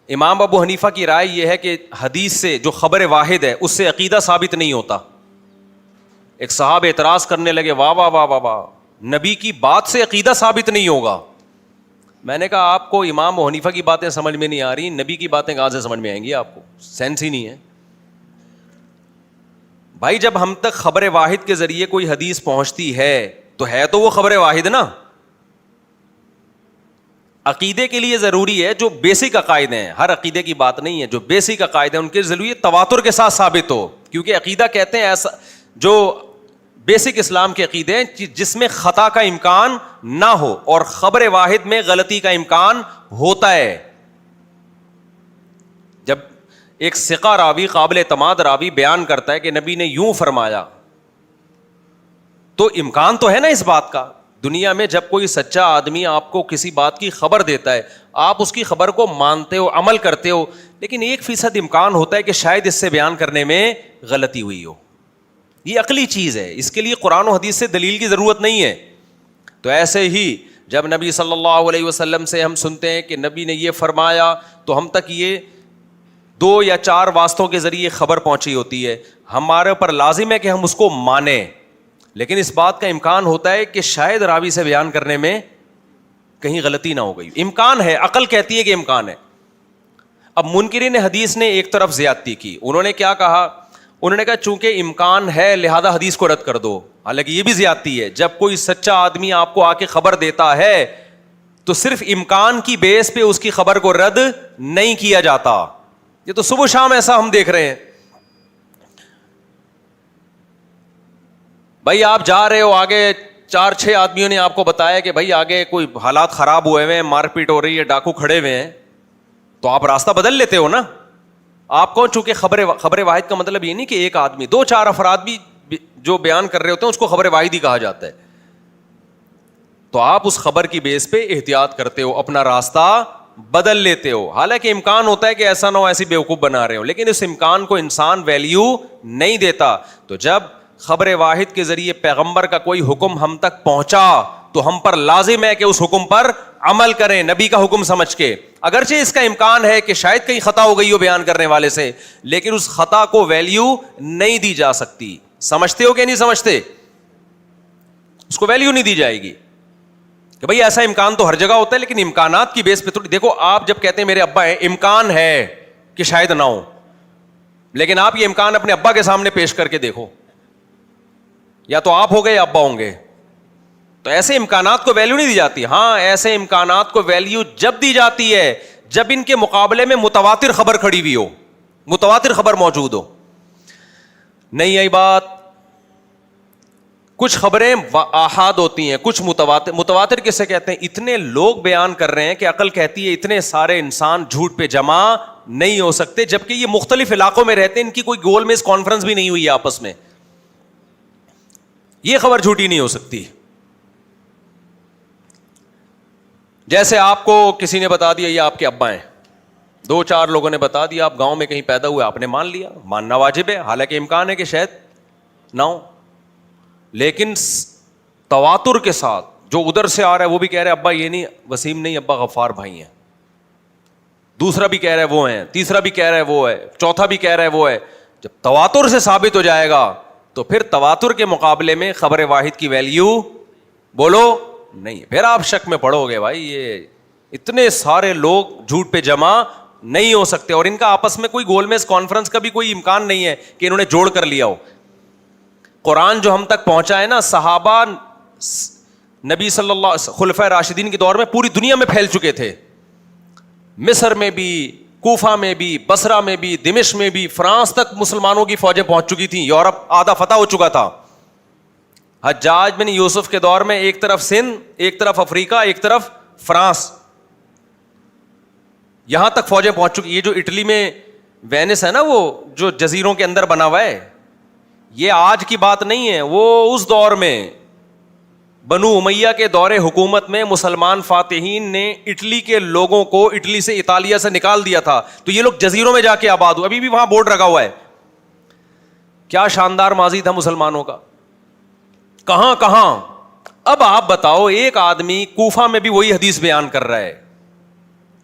امام ابو حنیفہ کی رائے یہ ہے کہ حدیث سے جو خبر واحد ہے اس سے عقیدہ ثابت نہیں ہوتا. ایک صاحب اعتراض کرنے لگے, واہ واہ واہ واہ واہ, نبی کی بات سے عقیدہ ثابت نہیں ہوگا. میں نے کہا آپ کو امام ابو حنیفہ کی باتیں سمجھ میں نہیں آ رہی, نبی کی باتیں کہاں سے سمجھ میں آئیں گی آپ کو؟ سینس ہی نہیں ہے بھائی. جب ہم تک خبر واحد کے ذریعے کوئی حدیث پہنچتی ہے تو وہ خبر واحد نا. عقیدے کے لیے ضروری ہے جو بیسک عقائد ہیں, ہر عقیدے کی بات نہیں ہے, جو بیسک عقائد ہیں ان کے ضروری تواتر کے ساتھ ثابت ہو, کیونکہ عقیدہ کہتے ہیں ایسا جو بیسک اسلام کے عقیدے ہیں جس میں خطا کا امکان نہ ہو, اور خبر واحد میں غلطی کا امکان ہوتا ہے. جب ایک ثقہ راوی, قابل اعتماد راوی بیان کرتا ہے کہ نبی نے یوں فرمایا, تو امکان تو ہے نا اس بات کا. دنیا میں جب کوئی سچا آدمی آپ کو کسی بات کی خبر دیتا ہے, آپ اس کی خبر کو مانتے ہو, عمل کرتے ہو, لیکن 1% امکان ہوتا ہے کہ شاید اس سے بیان کرنے میں غلطی ہوئی ہو. یہ عقلی چیز ہے, اس کے لیے قرآن و حدیث سے دلیل کی ضرورت نہیں ہے. تو ایسے ہی جب نبی صلی اللہ علیہ وسلم سے ہم سنتے ہیں کہ نبی نے یہ فرمایا, تو ہم تک یہ 2 یا 4 واسطوں کے ذریعے خبر پہنچی ہوتی ہے. ہمارے اوپر لازم ہے کہ ہم اس کو مانیں, لیکن اس بات کا امکان ہوتا ہے کہ شاید راوی سے بیان کرنے میں کہیں غلطی نہ ہو گئی. امکان ہے, عقل کہتی ہے کہ امکان ہے. اب منکرین حدیث نے ایک طرف زیادتی کی. انہوں نے کیا کہا؟ انہوں نے کہا چونکہ امکان ہے لہذا حدیث کو رد کر دو. حالانکہ یہ بھی زیادتی ہے. جب کوئی سچا آدمی آپ کو آ کے خبر دیتا ہے تو صرف امکان کی بیس پہ اس کی خبر کو رد نہیں کیا جاتا. یہ تو صبح شام ایسا ہم دیکھ رہے ہیں. بھائی آپ جا رہے ہو, آگے 4-6 آدمیوں نے آپ کو بتایا کہ بھائی آگے کوئی حالات خراب ہوئے ہوئے ہیں, مار پیٹ ہو رہی ہے, ڈاکو کھڑے ہوئے ہیں, تو آپ راستہ بدل لیتے ہو نا. آپ کون؟ چونکہ خبر واحد کا مطلب یہ نہیں کہ ایک آدمی, 2-4 افراد بھی جو بیان کر رہے ہوتے ہیں اس کو خبر واحد ہی کہا جاتا ہے. تو آپ اس خبر کی بیس پہ احتیاط کرتے ہو, اپنا راستہ بدل لیتے ہو. حالانکہ امکان ہوتا ہے کہ ایسا نہ ہو, ایسی بیوقوف بنا رہے ہو, لیکن اس امکان کو انسان ویلیو نہیں دیتا. تو جب خبر واحد کے ذریعے پیغمبر کا کوئی حکم ہم تک پہنچا تو ہم پر لازم ہے کہ اس حکم پر عمل کریں, نبی کا حکم سمجھ کے. اگرچہ اس کا امکان ہے کہ شاید کہیں خطا ہو گئی ہو بیان کرنے والے سے, لیکن اس خطا کو ویلیو نہیں دی جا سکتی. سمجھتے ہو کہ نہیں سمجھتے؟ اس کو ویلیو نہیں دی جائے گی کہ بھئی ایسا امکان تو ہر جگہ ہوتا ہے, لیکن امکانات کی بیس پہ تھوڑی. دیکھو آپ جب کہتے ہیں میرے ابا ہیں, امکان ہے کہ شاید نہ ہو, لیکن آپ یہ امکان اپنے ابا کے سامنے پیش کر کے دیکھو, یا تو آپ ہو گئے یا ابا ہوں گے. تو ایسے امکانات کو ویلیو نہیں دی جاتی. ہاں ایسے امکانات کو ویلیو جب دی جاتی ہے جب ان کے مقابلے میں متواتر خبر کھڑی ہوئی ہو, متواتر خبر موجود ہو. نہیں آئی بات؟ کچھ خبریں آحاد ہوتی ہیں, کچھ متواتر. متواتر کسے کہتے ہیں؟ اتنے لوگ بیان کر رہے ہیں کہ عقل کہتی ہے اتنے سارے انسان جھوٹ پہ جمع نہیں ہو سکتے, جبکہ یہ مختلف علاقوں میں رہتے ہیں, ان کی کوئی گول میز کانفرنس بھی نہیں ہوئی ہے آپس میں. یہ خبر جھوٹی نہیں ہو سکتی. جیسے آپ کو کسی نے بتا دیا یہ آپ کے ابا ہیں, 2-4 لوگوں نے بتا دیا, آپ گاؤں میں کہیں پیدا ہوئے, آپ نے مان لیا, ماننا واجب ہے, حالانکہ امکان ہے کہ شاید نہ ہو. لیکن تواتر کے ساتھ جو ادھر سے آ رہا ہے وہ بھی کہہ رہے ابا یہ نہیں, وسیم نہیں, ابا غفار بھائی ہیں, دوسرا بھی کہہ رہا ہے وہ ہیں, تیسرا بھی کہہ رہا ہے وہ ہے, چوتھا بھی کہہ رہا ہے وہ ہے. جب تواتر سے ثابت ہو جائے گا تو پھر تواتر کے مقابلے میں خبر واحد کی ویلیو بولو نہیں. پھر آپ شک میں پڑو گے بھائی یہ اتنے سارے لوگ جھوٹ پہ جمع نہیں ہو سکتے, اور ان کا آپس میں کوئی گول میز کانفرنس کا بھی کوئی امکان نہیں ہے کہ انہوں نے جوڑ کر لیا ہو. قرآن جو ہم تک پہنچا ہے نا, صحابہ نبی صلی اللہ خلفائے راشدین کے دور میں پوری دنیا میں پھیل چکے تھے, مصر میں بھی, کوفہ میں بھی, بصرہ میں بھی, دمشق میں بھی, فرانس تک مسلمانوں کی فوجیں پہنچ چکی تھیں, یورپ آدھا فتح ہو چکا تھا. حجاج بن یوسف کے دور میں ایک طرف سندھ, ایک طرف افریقہ, ایک طرف فرانس, یہاں تک فوجیں پہنچ چکی. یہ جو اٹلی میں وینس ہے نا, وہ جو جزیروں کے اندر بنا ہوا ہے, یہ آج کی بات نہیں ہے, وہ اس دور میں بنو امیہ کے دور حکومت میں مسلمان فاتحین نے اٹلی کے لوگوں کو اٹلی سے, اطالیہ سے نکال دیا تھا, تو یہ لوگ جزیروں میں جا کے آباد ہوئے. ابھی بھی وہاں بورڈ رکھا ہوا ہے. کیا شاندار ماضی تھا مسلمانوں کا, کہاں کہاں. اب آپ بتاؤ, ایک آدمی کوفہ میں بھی وہی حدیث بیان کر رہا ہے,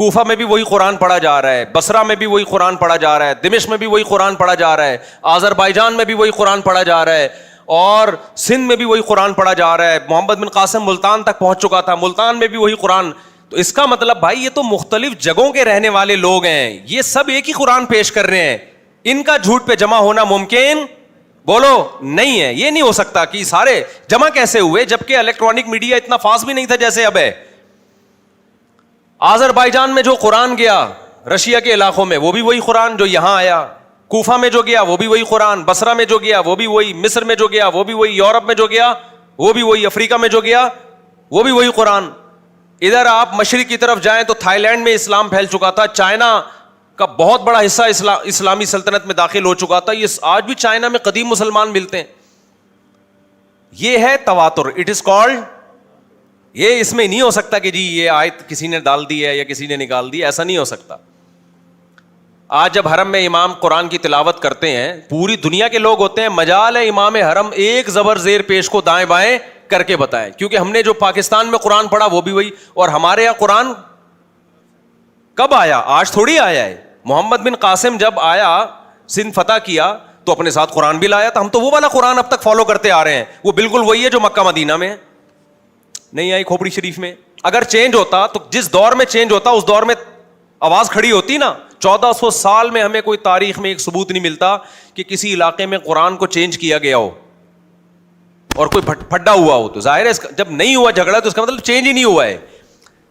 کوفہ میں بھی وہی قرآن پڑھا جا رہا ہے, بصرہ میں بھی وہی قرآن پڑھا جا رہا ہے, دمشق میں بھی وہی قرآن پڑھا جا رہا ہے, آذربائیجان میں بھی وہی قرآن پڑھا جا رہا ہے, اور سندھ میں بھی وہی قرآن پڑھا جا رہا ہے. محمد بن قاسم ملتان تک پہنچ چکا تھا, ملتان میں بھی وہی قرآن. تو اس کا مطلب بھائی یہ تو مختلف جگہوں کے رہنے والے لوگ ہیں, یہ سب ایک ہی قرآن پیش کر رہے ہیں. ان کا جھوٹ پہ جمع ہونا ممکن بولو نہیں ہے. یہ نہیں ہو سکتا کہ سارے جمع کیسے ہوئے, جبکہ الیکٹرانک میڈیا اتنا فاسٹ بھی نہیں تھا جیسے اب ہے. آذربائیجان میں جو قرآن گیا رشیا کے علاقوں میں, وہ بھی وہی قرآن جو یہاں آیا. کوفہ میں جو گیا وہ بھی وہی قرآن, بصرہ میں جو گیا وہ بھی وہی, مصر میں جو گیا وہ بھی وہی, یورپ میں جو گیا وہ بھی وہی, افریقہ میں جو گیا وہ بھی وہی قرآن. ادھر آپ مشرق کی طرف جائیں تو تھائی لینڈ میں اسلام پھیل چکا تھا, چائنا کا بہت بڑا حصہ اسلامی سلطنت میں داخل ہو چکا تھا. یہ آج بھی چائنا میں قدیم مسلمان ملتے ہیں. یہ ہے تواتر, اٹ از کالڈ. یہ اس میں نہیں ہو سکتا کہ جی یہ آیت کسی نے ڈال دی ہے یا کسی نے نکال دی, ایسا نہیں ہو سکتا. آج جب حرم میں امام قرآن کی تلاوت کرتے ہیں, پوری دنیا کے لوگ ہوتے ہیں, مجال ہے امام حرم ایک زبر زیر پیش کو دائیں بائیں کر کے بتائیں, کیونکہ ہم نے جو پاکستان میں قرآن پڑھا وہ بھی وہی, اور ہمارے یہاں قرآن کب آیا, آج تھوڑی آیا ہے. محمد بن قاسم جب آیا سندھ فتح کیا تو اپنے ساتھ قرآن بھی لایا تھا. ہم تو وہ والا قرآن اب تک فالو کرتے آ رہے ہیں, وہ بالکل وہی ہے جو مکہ مدینہ میں نہیں آئی, کھوپڑی شریف میں. اگر چینج ہوتا تو جس دور میں چینج ہوتا اس دور میں آواز کھڑی ہوتی نا. 1400 سال میں ہمیں کوئی تاریخ میں ایک ثبوت نہیں ملتا کہ کسی علاقے میں قرآن کو چینج کیا گیا ہو اور کوئی پھڈا ہوا ہو. تو ظاہر ہے جب نہیں ہوا جھگڑا تو اس کا مطلب چینج ہی نہیں ہوا ہے.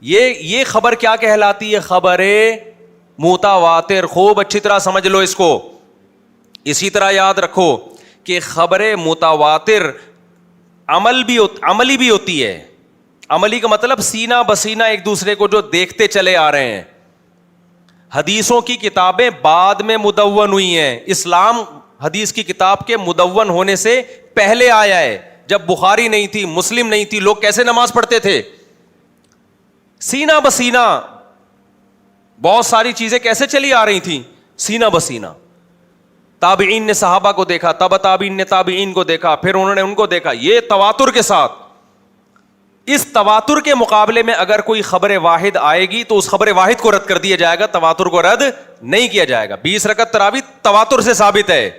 یہ خبر کیا کہلاتی ہے, خبر متواتر. خوب اچھی طرح سمجھ لو اس کو, اسی طرح یاد رکھو کہ خبر متواتر عملی بھی ہوتی ہے. عملی کا مطلب سینہ بسینہ ایک دوسرے کو جو دیکھتے چلے آ رہے ہیں. حدیثوں کی کتابیں بعد میں مدون ہوئی ہیں. اسلام حدیث کی کتاب کے مدون ہونے سے پہلے آیا ہے. جب بخاری نہیں تھی, مسلم نہیں تھی, لوگ کیسے نماز پڑھتے تھے؟ سینہ بسینہ. بہت ساری چیزیں کیسے چلی آ رہی تھیں؟ سینہ بسینہ. تابعین نے صحابہ کو دیکھا, تبع تابعین نے تابعین کو دیکھا, پھر انہوں نے ان کو دیکھا, یہ تواتر کے ساتھ. اس تواتر کے مقابلے میں اگر کوئی خبر واحد آئے گی تو اس خبر واحد کو رد کر دیا جائے گا, تواتر کو رد نہیں کیا جائے گا. 20 رکعت تراویح تواتر سے ثابت ہے.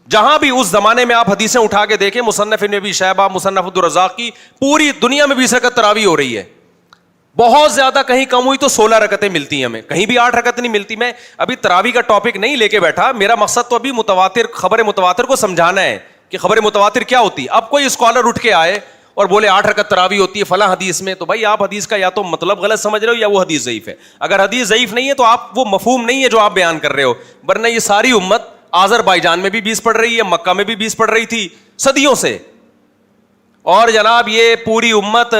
جہاں بھی اس زمانے میں آپ حدیثیں اٹھا کے دیکھیں, مصنف ابن ابی شیبہ, مصنف عبدالرزاق کی, پوری دنیا میں 20 رکعت تراویح ہو رہی ہے. بہت زیادہ کہیں کم ہوئی تو 16 رکعتیں ملتی ہیں ہمیں, کہیں بھی 8 رکعت نہیں ملتی. میں ابھی تراویح کا ٹاپک نہیں لے کے بیٹھا, میرا مقصد تو ابھی متواتر, خبر متواتر کو سمجھانا ہے کہ خبر متواتر کیا ہوتی ہے. اب کوئی اسکالر اٹھ کے آئے اور بولے 8 رکعت تراویح ہوتی ہے فلاں حدیث میں, تو بھائی آپ حدیث کا یا تو مطلب غلط سمجھ رہے ہو یا وہ حدیث ضعیف ہے. اگر حدیث ضعیف نہیں ہے تو آپ وہ مفہوم نہیں ہے جو آپ بیان کر رہے ہو. ورنہ یہ ساری امت آذربائیجان میں بھی 20 پڑھ رہی ہے, مکہ میں بھی 20 پڑھ رہی تھی صدیوں سے, اور جناب یہ پوری امت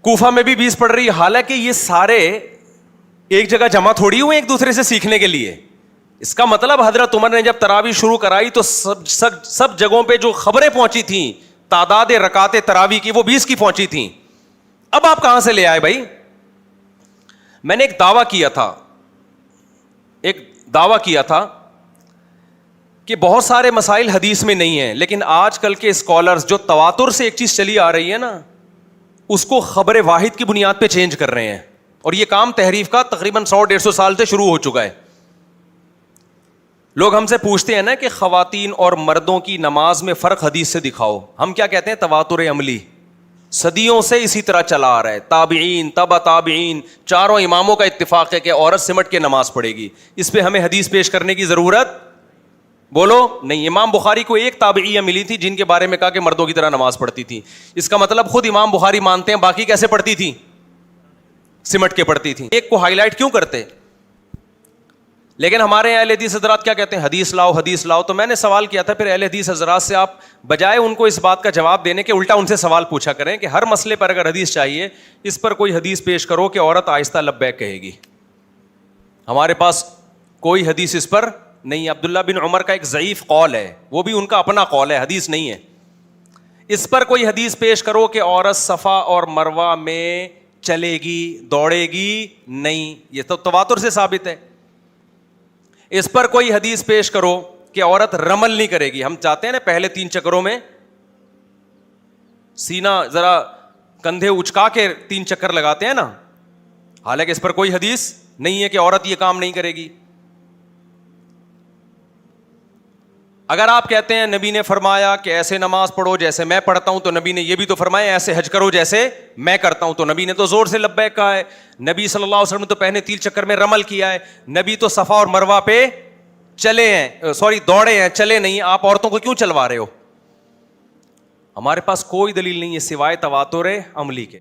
کوفہ میں بھی 20 پڑھ رہی ہے. حالانکہ یہ سارے ایک جگہ جمع تھوڑی ہوئے ایک دوسرے سے سیکھنے کے لیے. اس کا مطلب حضرت عمر نے جب تراویح شروع کرائی تو سب جگہوں پہ جو خبریں پہنچی تھیں تعداد رکعات تراویح کی, وہ 20 کی پہنچی تھیں. اب آپ کہاں سے لے آئے بھائی؟ میں نے ایک دعویٰ کیا تھا کہ بہت سارے مسائل حدیث میں نہیں ہیں, لیکن آج کل کے اسکالرز جو تواتر سے ایک چیز چلی آ رہی ہے نا, اس کو خبر واحد کی بنیاد پہ چینج کر رہے ہیں. اور یہ کام تحریف کا تقریباً 100-150 سال سے شروع ہو چکا ہے. لوگ ہم سے پوچھتے ہیں نا کہ خواتین اور مردوں کی نماز میں فرق حدیث سے دکھاؤ. ہم کیا کہتے ہیں؟ تواتر عملی. صدیوں سے اسی طرح چلا آ رہا ہے. تابعین, تبع تابعین, چاروں اماموں کا اتفاق ہے کہ عورت سمٹ کے نماز پڑھے گی. اس پہ ہمیں حدیث پیش کرنے کی ضرورت بولو نہیں. امام بخاری کو ایک تابعیہ ملی تھی جن کے بارے میں کہا کہ مردوں کی طرح نماز پڑھتی تھی. اس کا مطلب خود امام بخاری مانتے ہیں باقی کیسے پڑھتی تھی؟ سمٹ کے پڑھتی تھی. ایک کو ہائی لائٹ کیوں کرتے؟ لیکن ہمارے یہاں اہل حدیث حضرات کیا کہتے ہیں؟ حدیث لاؤ, حدیث لاؤ. تو میں نے سوال کیا تھا پھر اہل حدیث حضرات سے, آپ بجائے ان کو اس بات کا جواب دینے کے الٹا ان سے سوال پوچھا کریں کہ ہر مسئلے پر اگر حدیث چاہیے, اس پر کوئی حدیث پیش کرو کہ عورت آہستہ لبیک کہے گی. ہمارے پاس کوئی حدیث اس پر نہیں. عبداللہ بن عمر کا ایک ضعیف قول ہے, وہ بھی ان کا اپنا قول ہے, حدیث نہیں ہے. اس پر کوئی حدیث پیش کرو کہ عورت صفا اور مروہ میں چلے گی, دوڑے گی نہیں. یہ تو تواتر سے ثابت ہے. اس پر کوئی حدیث پیش کرو کہ عورت رمل نہیں کرے گی. ہم چاہتے ہیں نا پہلے 3 چکروں میں سینہ ذرا کندھے اچکا کے 3 چکر لگاتے ہیں نا, حالانکہ اس پر کوئی حدیث نہیں ہے کہ عورت یہ کام نہیں کرے گی. اگر آپ کہتے ہیں نبی نے فرمایا کہ ایسے نماز پڑھو جیسے میں پڑھتا ہوں, تو نبی نے یہ بھی تو فرمایا ایسے حج کرو جیسے میں کرتا ہوں, تو نبی نے تو زور سے لبیک کہا ہے. نبی صلی اللہ علیہ وسلم نے تو پہنے تیل چکر میں رمل کیا ہے. نبی تو صفا اور مروہ پہ چلے ہیں, دوڑے ہیں, چلے نہیں. آپ عورتوں کو کیوں چلوا رہے ہو؟ ہمارے پاس کوئی دلیل نہیں ہے سوائے تواتر عملی کے.